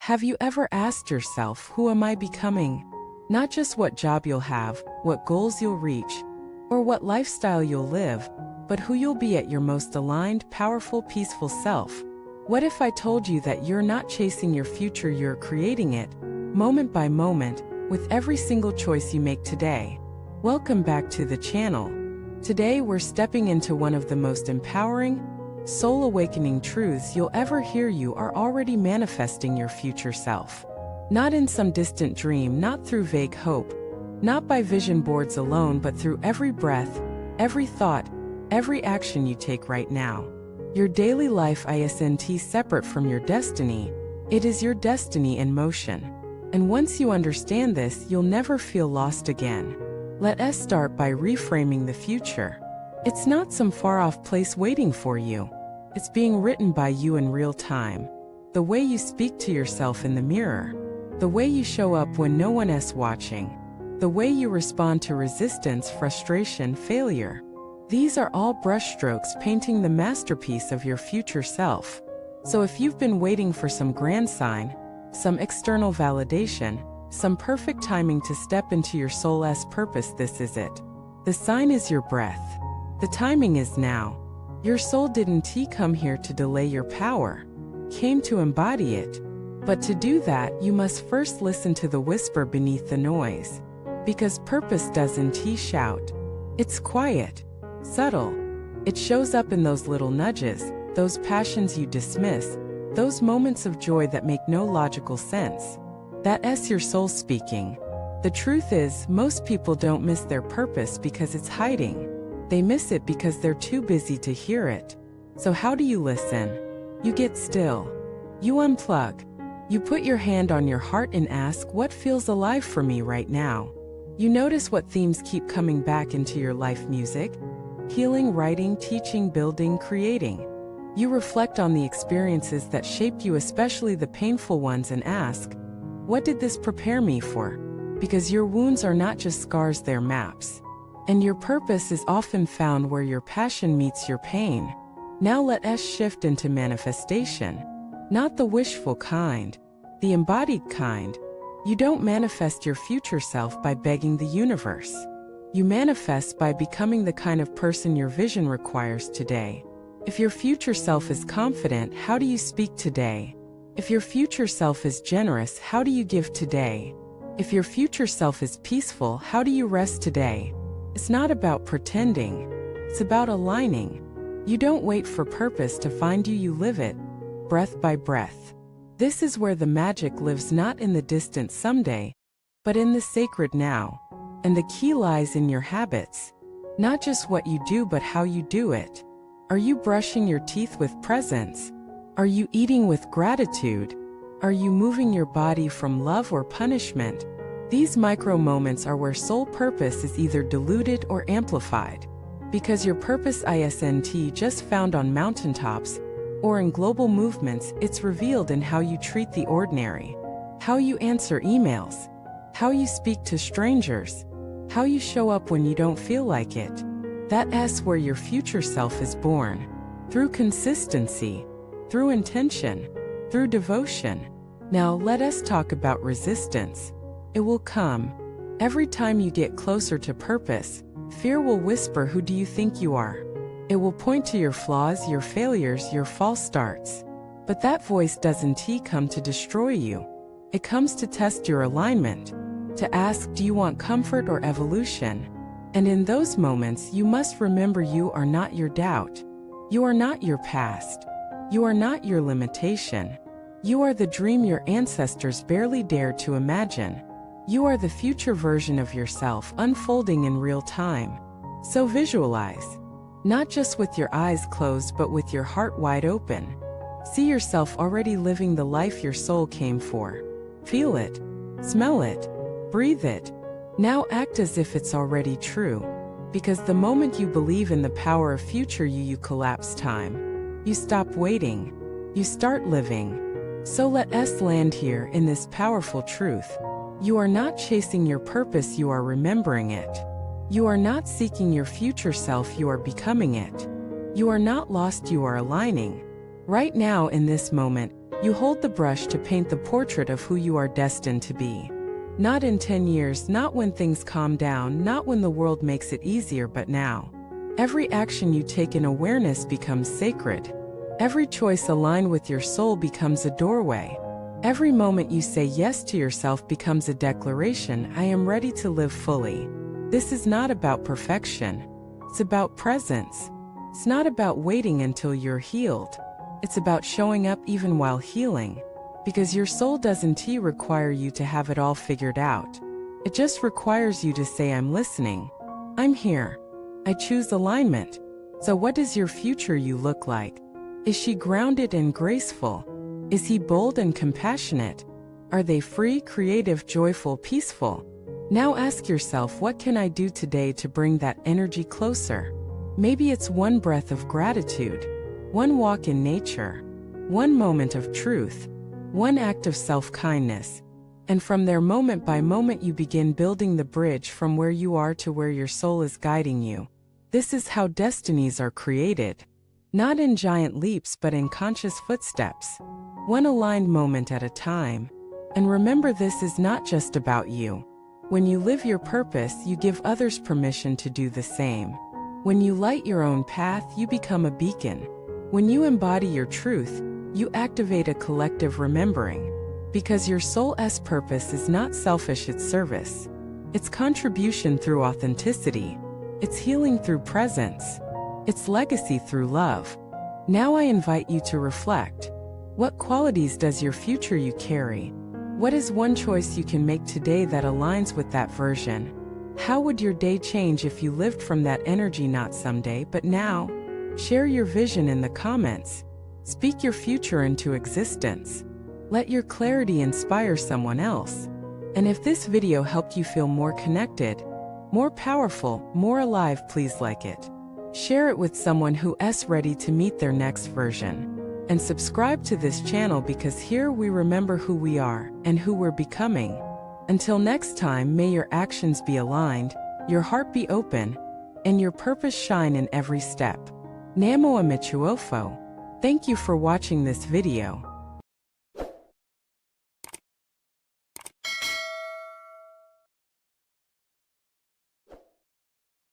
Have you ever asked yourself, who am I becoming? Not just what job you'll have, what goals you'll reach, or what lifestyle you'll live, but who you'll be at your most aligned, powerful, peaceful self. What if I told you that you're not chasing your future, you're creating it, moment by moment, with every single choice you make today? Welcome back to the channel. Today we're stepping into one of the most empowering, soul-awakening truths you'll ever hear. You are already manifesting your future self. Not in some distant dream, not through vague hope, not by vision boards alone, but through every breath, every thought, every action you take right now. Your daily life isn't separate from your destiny. It is your destiny in motion. And once you understand this, you'll never feel lost again. Let us start by reframing the future. It's not some far-off place waiting for you. It's being written by you in real time. The way you speak to yourself in the mirror. The way you show up when no one else is watching. The way you respond to resistance, frustration, failure. These are all brushstrokes painting the masterpiece of your future self. So if you've been waiting for some grand sign, some external validation, some perfect timing to step into your soul's purpose, this is it. The sign is your breath. The timing is now. Your soul didn't come here to delay your power, came to embody it. But to do that, you must first listen to the whisper beneath the noise. Because purpose doesn't shout. It's quiet, subtle. It shows up in those little nudges, those passions you dismiss, those moments of joy that make no logical sense. That's your soul speaking. The truth is, most people don't miss their purpose because it's hiding. They miss it because they're too busy to hear it. So how do you listen? You get still. You unplug. You put your hand on your heart and ask, what feels alive for me right now? You notice what themes keep coming back into your life: music, healing, writing, teaching, building, creating. You reflect on the experiences that shaped you, especially the painful ones, and ask, what did this prepare me for? Because your wounds are not just scars, they're maps. And your purpose is often found where your passion meets your pain. Now let us shift into manifestation. Not the wishful kind, the embodied kind. You don't manifest your future self by begging the universe. You manifest by becoming the kind of person your vision requires today. If your future self is confident, how do you speak today? If your future self is generous, how do you give today? If your future self is peaceful, how do you rest today? It's not about pretending. It's about aligning. You don't wait for purpose to find you, you live it, breath by breath. This is where the magic lives, not in the distant someday, but in the sacred now. And the key lies in your habits. Not just what you do, but how you do it. Are you brushing your teeth with presence? Are you eating with gratitude? Are you moving your body from love or punishment? These micro moments are where soul purpose is either diluted or amplified. Because your purpose isn't just found on mountaintops or in global movements, it's revealed in how you treat the ordinary, how you answer emails, how you speak to strangers, how you show up when you don't feel like it. That's where your future self is born. Through consistency, through intention, through devotion. Now let us talk about resistance. It will come. Every time you get closer to purpose, fear will whisper, who do you think you are? It will point to your flaws, your failures, your false starts. But that voice doesn't come to destroy you. It comes to test your alignment, to ask, do you want comfort or evolution? And in those moments, you must remember you are not your doubt. You are not your past. You are not your limitation. You are the dream your ancestors barely dared to imagine. You are the future version of yourself unfolding in real time. So visualize. Not just with your eyes closed, but with your heart wide open. See yourself already living the life your soul came for. Feel it. Smell it. Breathe it. Now act as if it's already true. Because the moment you believe in the power of future you collapse time. You stop waiting. You start living. So let us land here in this powerful truth. You are not chasing your purpose, you are remembering it. You are not seeking your future self, you are becoming it. You are not lost, you are aligning. Right now in this moment, You hold the brush to paint the portrait of who you are destined to be. Not in 10 years, not when things calm down, not when the world makes it easier, but now. Every action you take in awareness becomes sacred. Every choice aligned with your soul becomes a doorway. Every moment you say yes to yourself becomes a declaration, I am ready to live fully. This is not about perfection. It's about presence. It's not about waiting until you're healed. It's about showing up even while healing. Because your soul doesn't require you to have it all figured out. It just requires you to say, I'm listening. I'm here. I choose alignment. So what does your future you look like? Is she grounded and graceful? Is he bold and compassionate? Are they free, creative, joyful, peaceful? Now ask yourself, what can I do today to bring that energy closer? Maybe it's one breath of gratitude, one walk in nature, one moment of truth, one act of self-kindness. And from there, moment by moment, you begin building the bridge from where you are to where your soul is guiding you. This is how destinies are created. Not in giant leaps, but in conscious footsteps. One aligned moment at a time. And remember, this is not just about you. When you live your purpose, you give others permission to do the same. When you light your own path, you become a beacon. When you embody your truth, you activate a collective remembering. Because your soul's purpose is not selfish, it's service. It's contribution through authenticity. It's healing through presence. It's legacy through love. Now I invite you to reflect. What qualities does your future you carry? What is one choice you can make today that aligns with that version? How would your day change if you lived from that energy, not someday, but now? Share your vision in the comments. Speak your future into existence. Let your clarity inspire someone else. And if this video helped you feel more connected, more powerful, more alive, please like it. Share it with someone who's ready to meet their next version. And subscribe to this channel, because here we remember who we are and who we're becoming. Until next time, may your actions be aligned, your heart be open, and your purpose shine in every step. Namo Amichuofo. Thank you for watching this video.